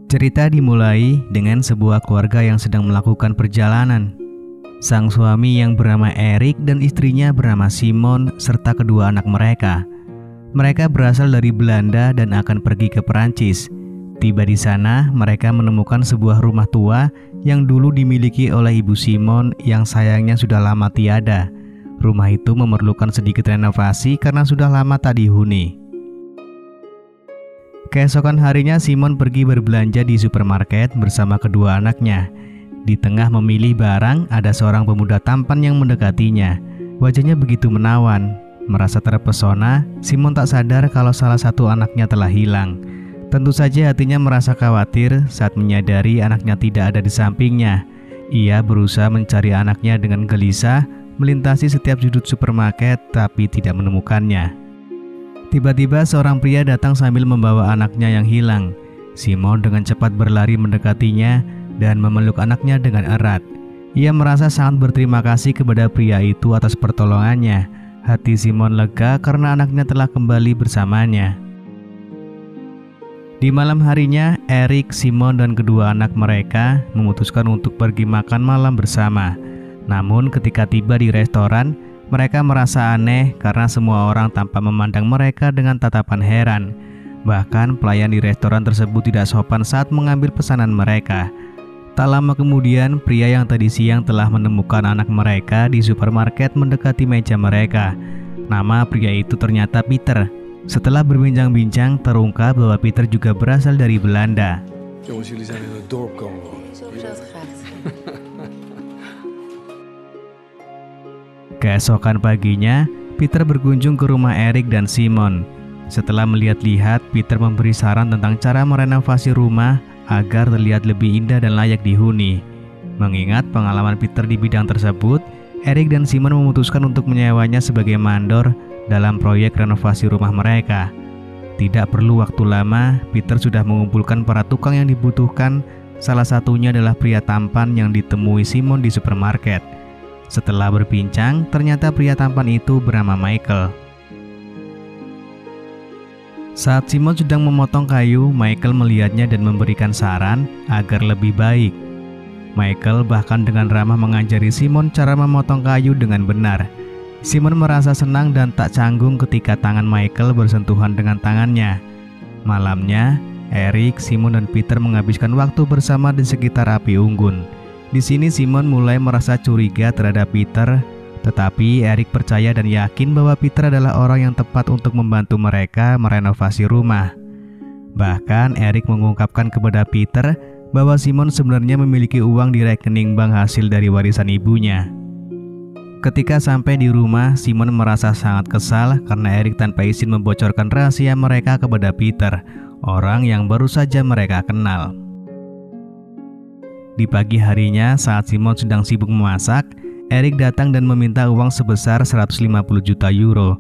Cerita dimulai dengan sebuah keluarga yang sedang melakukan perjalanan. Sang suami yang bernama Erik dan istrinya bernama Simon serta kedua anak mereka. Mereka berasal dari Belanda dan akan pergi ke Perancis. Tiba di sana, mereka menemukan sebuah rumah tua yang dulu dimiliki oleh ibu Simon yang sayangnya sudah lama tiada. Rumah itu memerlukan sedikit renovasi karena sudah lama tak dihuni. Keesokan harinya Simon pergi berbelanja di supermarket bersama kedua anaknya. Di tengah memilih barang, ada seorang pemuda tampan yang mendekatinya. Wajahnya begitu menawan. Merasa terpesona, Simon tak sadar kalau salah satu anaknya telah hilang. Tentu saja hatinya merasa khawatir saat menyadari anaknya tidak ada di sampingnya. Ia berusaha mencari anaknya dengan gelisah, melintasi setiap sudut supermarket tapi tidak menemukannya. Tiba-tiba seorang pria datang sambil membawa anaknya yang hilang. Simon dengan cepat berlari mendekatinya dan memeluk anaknya dengan erat. Ia merasa sangat berterima kasih kepada pria itu atas pertolongannya. Hati Simon lega karena anaknya telah kembali bersamanya. Di malam harinya, Erik, Simon, dan kedua anak mereka memutuskan untuk pergi makan malam bersama. Namun ketika tiba di restoran, mereka merasa aneh karena semua orang tampak memandang mereka dengan tatapan heran. Bahkan pelayan di restoran tersebut tidak sopan saat mengambil pesanan mereka. Tak lama kemudian, pria yang tadi siang telah menemukan anak mereka di supermarket mendekati meja mereka. Nama pria itu ternyata Peter. Setelah berbincang-bincang, terungkap bahwa Peter juga berasal dari Belanda. Jongens, jullie zijn in het dorp komen wonen. Keesokan paginya, Peter berkunjung ke rumah Erik dan Simon. Setelah melihat-lihat, Peter memberi saran tentang cara merenovasi rumah agar terlihat lebih indah dan layak dihuni. Mengingat pengalaman Peter di bidang tersebut, Erik dan Simon memutuskan untuk menyewanya sebagai mandor dalam proyek renovasi rumah mereka. Tidak perlu waktu lama, Peter sudah mengumpulkan para tukang yang dibutuhkan. Salah satunya adalah pria tampan yang ditemui Simon di supermarket. Setelah berbincang, ternyata pria tampan itu bernama Michael. Saat Simon sedang memotong kayu, Michael melihatnya dan memberikan saran agar lebih baik. Michael bahkan dengan ramah mengajari Simon cara memotong kayu dengan benar. Simon merasa senang dan tak canggung ketika tangan Michael bersentuhan dengan tangannya. Malamnya, Erik, Simon, dan Peter menghabiskan waktu bersama di sekitar api unggun. Di sini Simon mulai merasa curiga terhadap Peter, tetapi Erik percaya dan yakin bahwa Peter adalah orang yang tepat untuk membantu mereka merenovasi rumah. Bahkan Erik mengungkapkan kepada Peter bahwa Simon sebenarnya memiliki uang di rekening bank hasil dari warisan ibunya. Ketika sampai di rumah, Simon merasa sangat kesal karena Erik tanpa izin membocorkan rahasia mereka kepada Peter, orang yang baru saja mereka kenal. Di pagi harinya, saat Simon sedang sibuk memasak, Erik datang dan meminta uang sebesar 150 juta euro.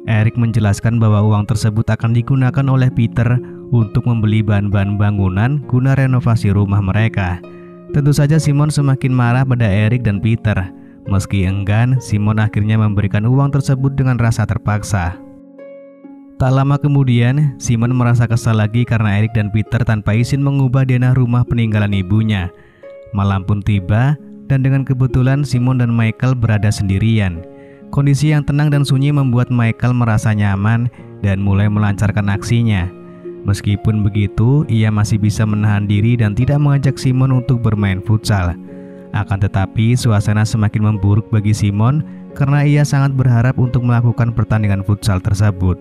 Erik menjelaskan bahwa uang tersebut akan digunakan oleh Peter untuk membeli bahan-bahan bangunan guna renovasi rumah mereka. Tentu saja Simon semakin marah pada Erik dan Peter. Meski enggan, Simon akhirnya memberikan uang tersebut dengan rasa terpaksa. Tak lama kemudian, Simon merasa kesal lagi karena Erik dan Peter tanpa izin mengubah denah rumah peninggalan ibunya. Malam pun tiba, dan dengan kebetulan Simon dan Michael berada sendirian. Kondisi yang tenang dan sunyi membuat Michael merasa nyaman dan mulai melancarkan aksinya. Meskipun begitu, ia masih bisa menahan diri dan tidak mengajak Simon untuk bermain futsal. Akan tetapi, suasana semakin memburuk bagi Simon karena ia sangat berharap untuk melakukan pertandingan futsal tersebut.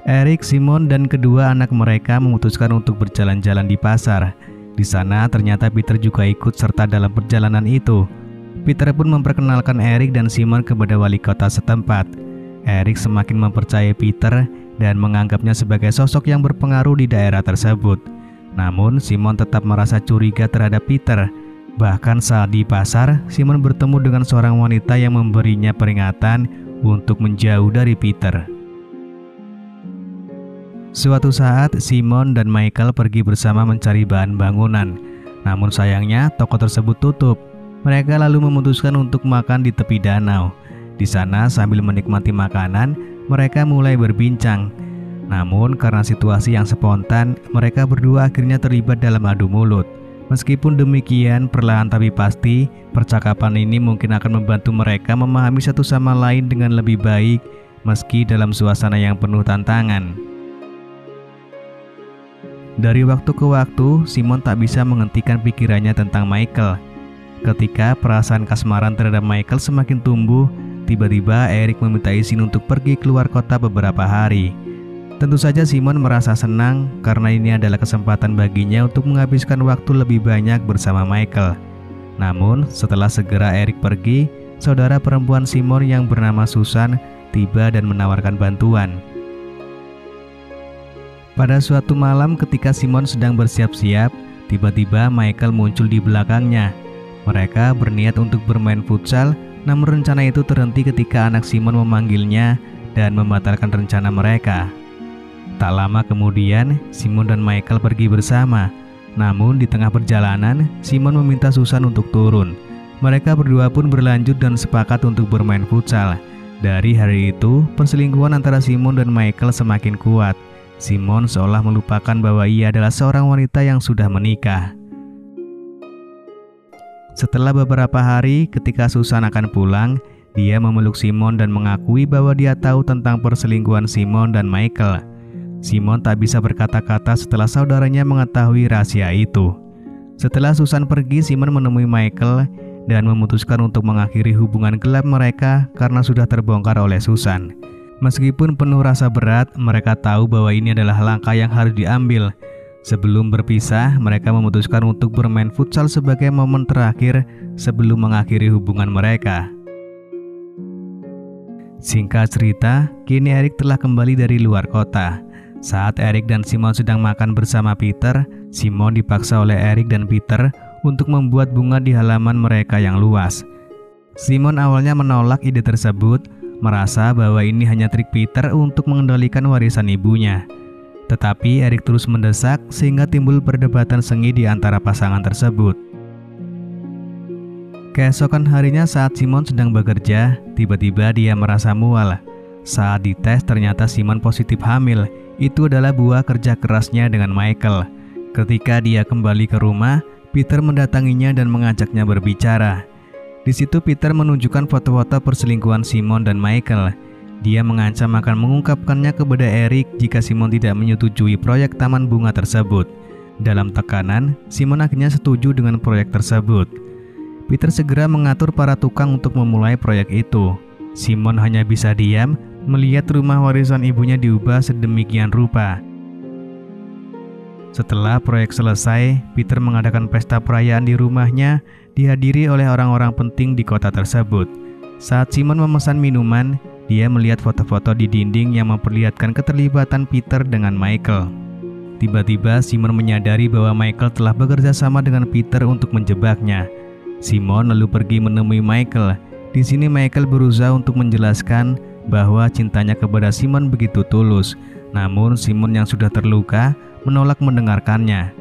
Erik, Simon, dan kedua anak mereka memutuskan untuk berjalan-jalan di pasar. Di sana ternyata Peter juga ikut serta dalam perjalanan itu. Peter pun memperkenalkan Erik dan Simon kepada wali kota setempat. Erik semakin mempercayai Peter dan menganggapnya sebagai sosok yang berpengaruh di daerah tersebut. Namun Simon tetap merasa curiga terhadap Peter. Bahkan saat di pasar, Simon bertemu dengan seorang wanita yang memberinya peringatan untuk menjauh dari Peter. Suatu saat, Simon dan Michael pergi bersama mencari bahan bangunan. Namun sayangnya, toko tersebut tutup. Mereka lalu memutuskan untuk makan di tepi danau. Di sana, sambil menikmati makanan, mereka mulai berbincang. Namun karena situasi yang spontan, mereka berdua akhirnya terlibat dalam adu mulut. Meskipun demikian, perlahan tapi pasti, percakapan ini mungkin akan membantu mereka memahami satu sama lain dengan lebih baik, meski dalam suasana yang penuh tantangan. Dari waktu ke waktu, Simon tak bisa menghentikan pikirannya tentang Michael. Ketika perasaan kasmaran terhadap Michael semakin tumbuh, tiba-tiba Eric meminta izin untuk pergi keluar kota beberapa hari. Tentu saja Simon merasa senang karena ini adalah kesempatan baginya untuk menghabiskan waktu lebih banyak bersama Michael. Namun, setelah segera Eric pergi, saudara perempuan Simon yang bernama Susan tiba dan menawarkan bantuan. Pada suatu malam ketika Simon sedang bersiap-siap, tiba-tiba Michael muncul di belakangnya. Mereka berniat untuk bermain futsal, namun rencana itu terhenti ketika anak Simon memanggilnya dan membatalkan rencana mereka. Tak lama kemudian, Simon dan Michael pergi bersama. Namun di tengah perjalanan, Simon meminta Susan untuk turun. Mereka berdua pun berlanjut dan sepakat untuk bermain futsal. Dari hari itu, perselingkuhan antara Simon dan Michael semakin kuat. Simon seolah melupakan bahwa ia adalah seorang wanita yang sudah menikah. Setelah beberapa hari, ketika Susan akan pulang, dia memeluk Simon dan mengakui bahwa dia tahu tentang perselingkuhan Simon dan Michael. Simon tak bisa berkata-kata setelah saudaranya mengetahui rahasia itu. Setelah Susan pergi, Simon menemui Michael dan memutuskan untuk mengakhiri hubungan gelap mereka karena sudah terbongkar oleh Susan. Meskipun penuh rasa berat, mereka tahu bahwa ini adalah langkah yang harus diambil. Sebelum berpisah, mereka memutuskan untuk bermain futsal sebagai momen terakhir sebelum mengakhiri hubungan mereka. Singkat cerita, kini Eric telah kembali dari luar kota. Saat Eric dan Simon sedang makan bersama Peter, Simon dipaksa oleh Eric dan Peter untuk membuat bunga di halaman mereka yang luas. Simon awalnya menolak ide tersebut, merasa bahwa ini hanya trik Peter untuk mengendalikan warisan ibunya. Tetapi Eric terus mendesak sehingga timbul perdebatan sengit di antara pasangan tersebut. Keesokan harinya saat Simon sedang bekerja, tiba-tiba dia merasa mual. Saat dites ternyata Simon positif hamil. Itu adalah buah kerja kerasnya dengan Michael. Ketika dia kembali ke rumah, Peter mendatanginya dan mengajaknya berbicara. Di situ Peter menunjukkan foto-foto perselingkuhan Simon dan Michael. Dia mengancam akan mengungkapkannya kepada Eric jika Simon tidak menyetujui proyek taman bunga tersebut. Dalam tekanan, Simon akhirnya setuju dengan proyek tersebut. Peter segera mengatur para tukang untuk memulai proyek itu. Simon hanya bisa diam melihat rumah warisan ibunya diubah sedemikian rupa. Setelah proyek selesai, Peter mengadakan pesta perayaan di rumahnya, dihadiri oleh orang-orang penting di kota tersebut. Saat Simon memesan minuman, dia melihat foto-foto di dinding yang memperlihatkan keterlibatan Peter dengan Michael. Tiba-tiba Simon menyadari bahwa Michael telah bekerja sama dengan Peter untuk menjebaknya. Simon lalu pergi menemui Michael. Di sini Michael berusaha untuk menjelaskan bahwa cintanya kepada Simon begitu tulus. Namun Simon yang sudah terluka menolak mendengarkannya.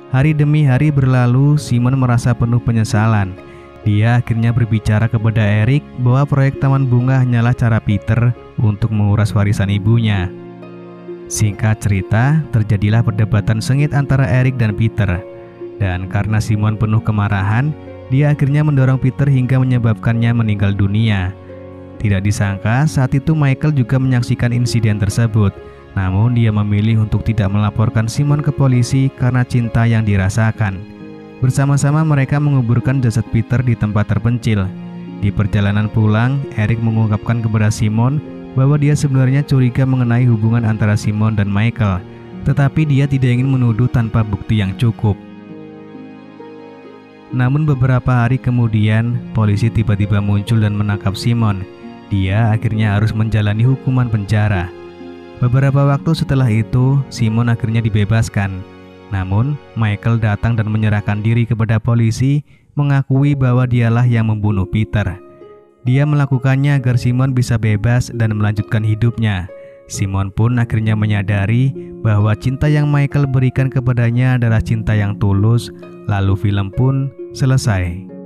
Hari demi hari berlalu, Simon merasa penuh penyesalan. Dia akhirnya berbicara kepada Eric bahwa proyek taman bunga hanyalah cara Peter untuk menguras warisan ibunya. Singkat cerita, terjadilah perdebatan sengit antara Eric dan Peter. Dan karena Simon penuh kemarahan, dia akhirnya mendorong Peter hingga menyebabkannya meninggal dunia. Tidak disangka, saat itu Michael juga menyaksikan insiden tersebut. Namun dia memilih untuk tidak melaporkan Simon ke polisi karena cinta yang dirasakan. Bersama-sama mereka menguburkan jasad Peter di tempat terpencil. Di perjalanan pulang, Eric mengungkapkan kepada Simon bahwa dia sebenarnya curiga mengenai hubungan antara Simon dan Michael. Tetapi dia tidak ingin menuduh tanpa bukti yang cukup. Namun beberapa hari kemudian, polisi tiba-tiba muncul dan menangkap Simon. Dia akhirnya harus menjalani hukuman penjara. Beberapa waktu setelah itu, Simon akhirnya dibebaskan. Namun, Michael datang dan menyerahkan diri kepada polisi, mengakui bahwa dialah yang membunuh Peter. Dia melakukannya agar Simon bisa bebas dan melanjutkan hidupnya. Simon pun akhirnya menyadari bahwa cinta yang Michael berikan kepadanya adalah cinta yang tulus, lalu film pun selesai.